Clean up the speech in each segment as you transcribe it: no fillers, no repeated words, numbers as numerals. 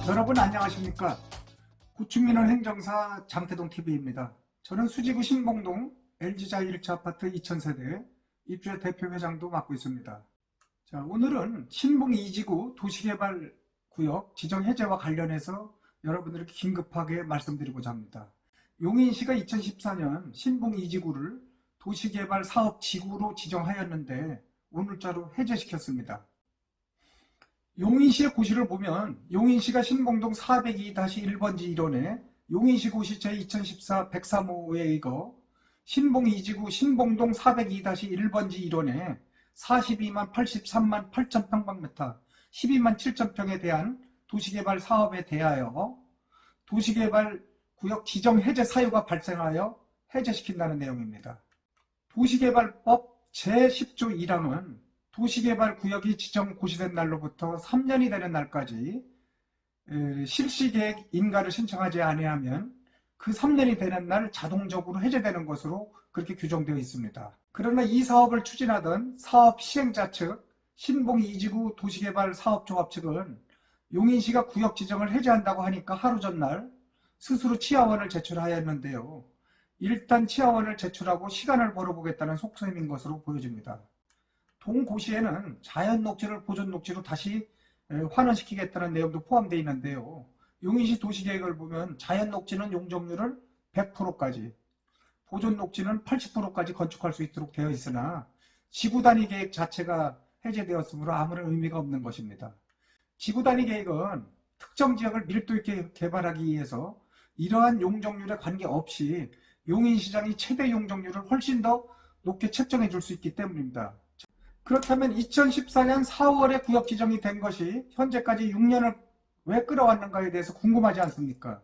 여러분 안녕하십니까? 구축민원 행정사 장태동TV입니다. 저는 수지구 신봉동 LG자 1차 아파트 2000세대 입주자 대표회장도 맡고 있습니다. 자, 오늘은 신봉 2지구 도시개발구역 지정 해제와 관련해서 여러분들에게 긴급하게 말씀드리고자 합니다. 용인시가 2014년 신봉 2지구를 도시개발 사업지구로 지정하였는데 오늘자로 해제시켰습니다. 용인시의 고시를 보면 용인시가 신봉동 402-1번지 1원에 용인시 고시체 2014 103호에 의거 신봉 2지구 신봉동 402-1번지 1원에 42만 83만 8천 평방미터 12만 7천 평에 대한 도시개발 사업에 대하여 도시개발 구역 지정 해제 사유가 발생하여 해제시킨다는 내용입니다. 도시개발법 제10조 1항은 도시개발 구역이 지정 고시된 날로부터 3년이 되는 날까지 실시계획 인가를 신청하지 아니하면 그 3년이 되는 날 자동적으로 해제되는 것으로 그렇게 규정되어 있습니다. 그러나 이 사업을 추진하던 사업 시행자 측 신봉 2지구 도시개발 사업조합 측은 용인시가 구역 지정을 해제한다고 하니까 하루 전날 스스로 치하원을 제출하였는데요. 일단 치하원을 제출하고 시간을 벌어보겠다는 속셈인 것으로 보여집니다. 동고시에는 자연녹지를 보존녹지로 다시 환원시키겠다는 내용도 포함되어 있는데요. 용인시 도시계획을 보면 자연녹지는 용적률을 100%까지, 보존녹지는 80%까지 건축할 수 있도록 되어 있으나 지구단위 계획 자체가 해제되었으므로 아무런 의미가 없는 것입니다. 지구단위 계획은 특정 지역을 밀도 있게 개발하기 위해서 이러한 용적률에 관계없이 용인시장이 최대 용적률을 훨씬 더 높게 책정해 줄 수 있기 때문입니다. 그렇다면 2014년 4월에 구역 지정이 된 것이 현재까지 6년을 왜 끌어왔는가에 대해서 궁금하지 않습니까?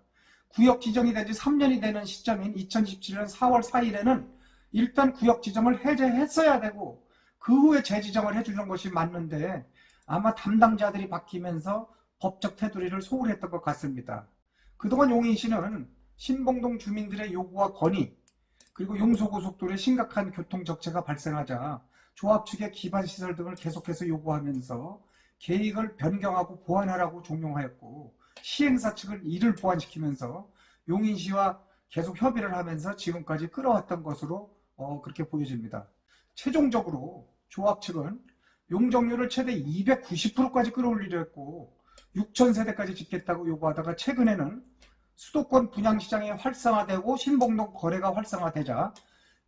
구역 지정이 된 지 3년이 되는 시점인 2017년 4월 4일에는 일단 구역 지정을 해제했어야 되고 그 후에 재지정을 해주는 것이 맞는데 아마 담당자들이 바뀌면서 법적 테두리를 소홀했던 것 같습니다. 그동안 용인시는 신봉동 주민들의 요구와 건의 그리고 용소고속도로에 심각한 교통적체가 발생하자 조합 측의 기반시설 등을 계속해서 요구하면서 계획을 변경하고 보완하라고 종용하였고 시행사 측은 이를 보완시키면서 용인시와 계속 협의를 하면서 지금까지 끌어왔던 것으로 그렇게 보여집니다. 최종적으로 조합 측은 용적률을 최대 290%까지 끌어올리려 했고 6,000세대까지 짓겠다고 요구하다가 최근에는 수도권 분양시장이 활성화되고 신봉동 거래가 활성화되자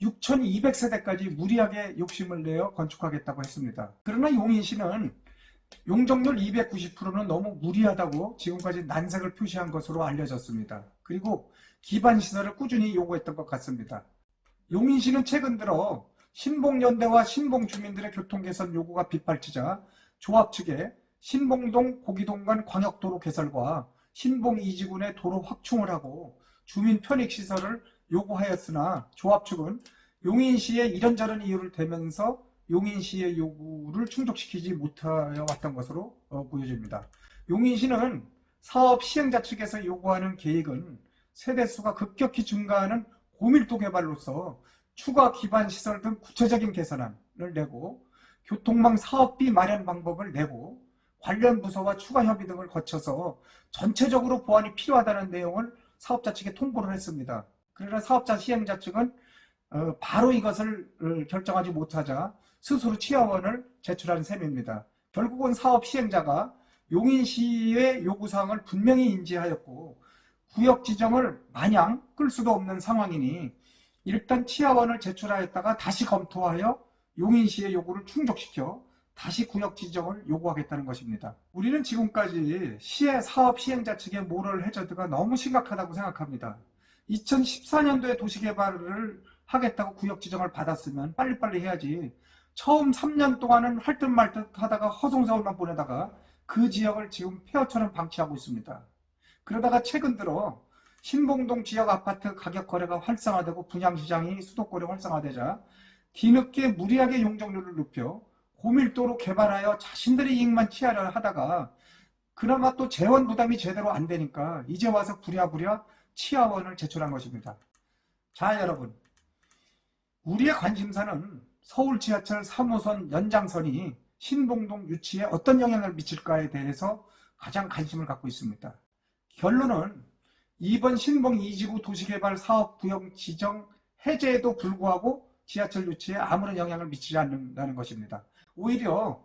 6,200세대까지 무리하게 욕심을 내어 건축하겠다고 했습니다. 그러나 용인시는 용적률 290%는 너무 무리하다고 지금까지 난색을 표시한 것으로 알려졌습니다. 그리고 기반시설을 꾸준히 요구했던 것 같습니다. 용인시는 최근 들어 신봉연대와 신봉 주민들의 교통개선 요구가 빗발치자 조합 측에 신봉동 고기동간 광역도로 개설과 신봉 2지구내 도로 확충을 하고 주민 편익시설을 요구하였으나 조합 측은 용인시의 이런저런 이유를 대면서 용인시의 요구를 충족시키지 못하여 왔던 것으로 보여집니다. 용인시는 사업 시행자 측에서 요구하는 계획은 세대수가 급격히 증가하는 고밀도 개발로서 추가 기반시설 등 구체적인 개선안을 내고 교통망 사업비 마련 방법을 내고 관련 부서와 추가 협의 등을 거쳐서 전체적으로 보완이 필요하다는 내용을 사업자 측에 통보를 했습니다. 그러나 사업자 시행자 측은 바로 이것을 결정하지 못하자 스스로 치하원을 제출한 셈입니다. 결국은 사업 시행자가 용인시의 요구사항을 분명히 인지하였고 구역 지정을 마냥 끌 수도 없는 상황이니 일단 치하원을 제출하였다가 다시 검토하여 용인시의 요구를 충족시켜 다시 구역 지정을 요구하겠다는 것입니다. 우리는 지금까지 시의 사업 시행자 측의 모럴 해저드가 너무 심각하다고 생각합니다. 2014년도에 도시개발을 하겠다고 구역 지정을 받았으면 빨리빨리 해야지 처음 3년 동안은 할 듯 말 듯 하다가 허송세월만 보내다가 그 지역을 지금 폐허처럼 방치하고 있습니다. 그러다가 최근 들어 신봉동 지역 아파트 가격 거래가 활성화되고 분양시장이 수도권에 활성화되자 뒤늦게 무리하게 용적률을 높여 고밀도로 개발하여 자신들의 이익만 취하려 하다가 그나마 또 재원 부담이 제대로 안 되니까 이제 와서 부랴부랴 치하원을 제출한 것입니다. 자, 여러분, 우리의 관심사는 서울 지하철 3호선 연장선이 신봉동 유치에 어떤 영향을 미칠까에 대해서 가장 관심을 갖고 있습니다. 결론은 이번 신봉 2지구 도시개발 사업구역 지정 해제에도 불구하고 지하철 유치에 아무런 영향을 미치지 않는다는 것입니다. 오히려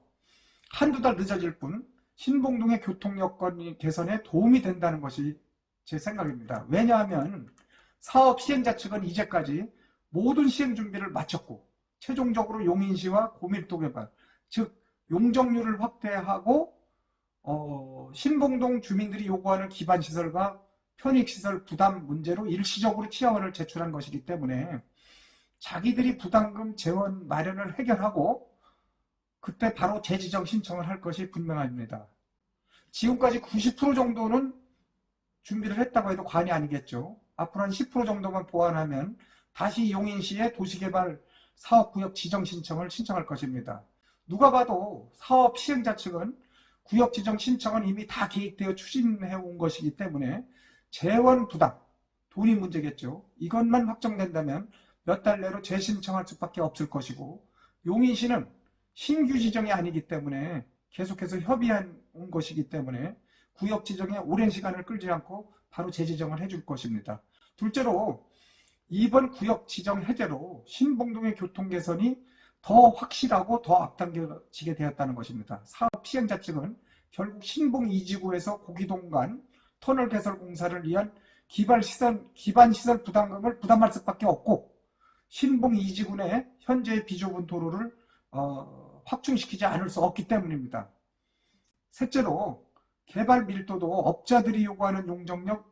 한두 달 늦어질 뿐 신봉동의 교통 여건 개선에 도움이 된다는 것이 제 생각입니다. 왜냐하면 사업 시행자 측은 이제까지 모든 시행 준비를 마쳤고 최종적으로 용인시와 고밀도 개발, 즉 용적률을 확대하고 신봉동 주민들이 요구하는 기반시설과 편익시설 부담 문제로 일시적으로 치안을 제출한 것이기 때문에 자기들이 부담금 재원 마련을 해결하고 그때 바로 재지정 신청을 할 것이 분명합니다. 지금까지 90% 정도는 준비를 했다고 해도 과언이 아니겠죠. 앞으로 한 10% 정도만 보완하면 다시 용인시의 도시개발 사업구역 지정 신청을 신청할 것입니다. 누가 봐도 사업 시행자 측은 구역 지정 신청은 이미 다 계획되어 추진해 온 것이기 때문에 재원 부담, 돈이 문제겠죠. 이것만 확정된다면 몇 달 내로 재신청할 수밖에 없을 것이고 용인시는 신규 지정이 아니기 때문에 계속해서 협의한 온 것이기 때문에 구역 지정에 오랜 시간을 끌지 않고 바로 재지정을 해줄 것입니다. 둘째로 이번 구역 지정 해제로 신봉동의 교통 개선이 더 확실하고 더 앞당겨지게 되었다는 것입니다. 사업 시행자 측은 결국 신봉 2지구에서 고기동 간 터널 개설 공사를 위한 기반시설 부담금을 부담할 수밖에 없고 신봉 2지구 내 현재의 비좁은 도로를 확충시키지 않을 수 없기 때문입니다. 셋째로 개발 밀도도 업자들이 요구하는 용적률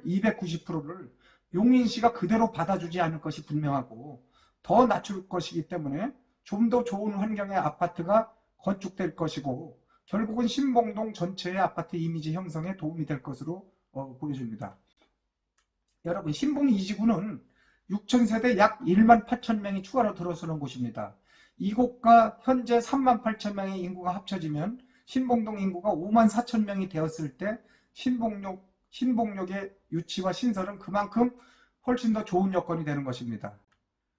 290%를 용인시가 그대로 받아주지 않을 것이 분명하고 더 낮출 것이기 때문에 좀 더 좋은 환경의 아파트가 건축될 것이고 결국은 신봉동 전체의 아파트 이미지 형성에 도움이 될 것으로 보여집니다. 여러분, 신봉 2지구는 6,000세대 약 1만 8천 명이 추가로 들어서는 곳입니다. 이곳과 현재 3만 8천 명의 인구가 합쳐지면 신봉동 인구가 5만 4천 명이 되었을 때 신봉역의 유치와 신설은 그만큼 훨씬 더 좋은 여건이 되는 것입니다.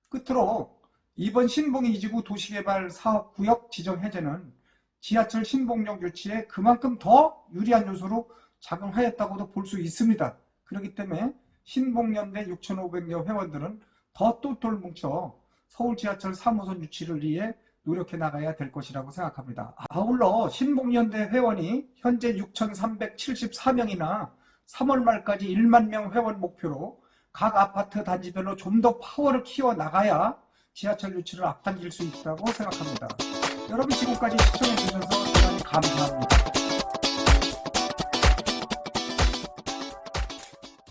끝으로 이번 신봉 2지구 도시개발 사업구역 지정 해제는 지하철 신봉역 유치에 그만큼 더 유리한 요소로 작용하였다고도 볼 수 있습니다. 그렇기 때문에 신봉연대 6,500여 회원들은 더 똘똘 뭉쳐 서울 지하철 3호선 유치를 위해 노력해 나가야 될 것이라고 생각합니다. 아울러 신봉연대 회원이 현재 6,374명이나 3월 말까지 1만 명 회원 목표로 각 아파트 단지별로 좀 더 파워를 키워 나가야 지하철 유치를 앞당길 수 있다고 생각합니다. 여러분, 지금까지 시청해 주셔서 대단히 감사합니다.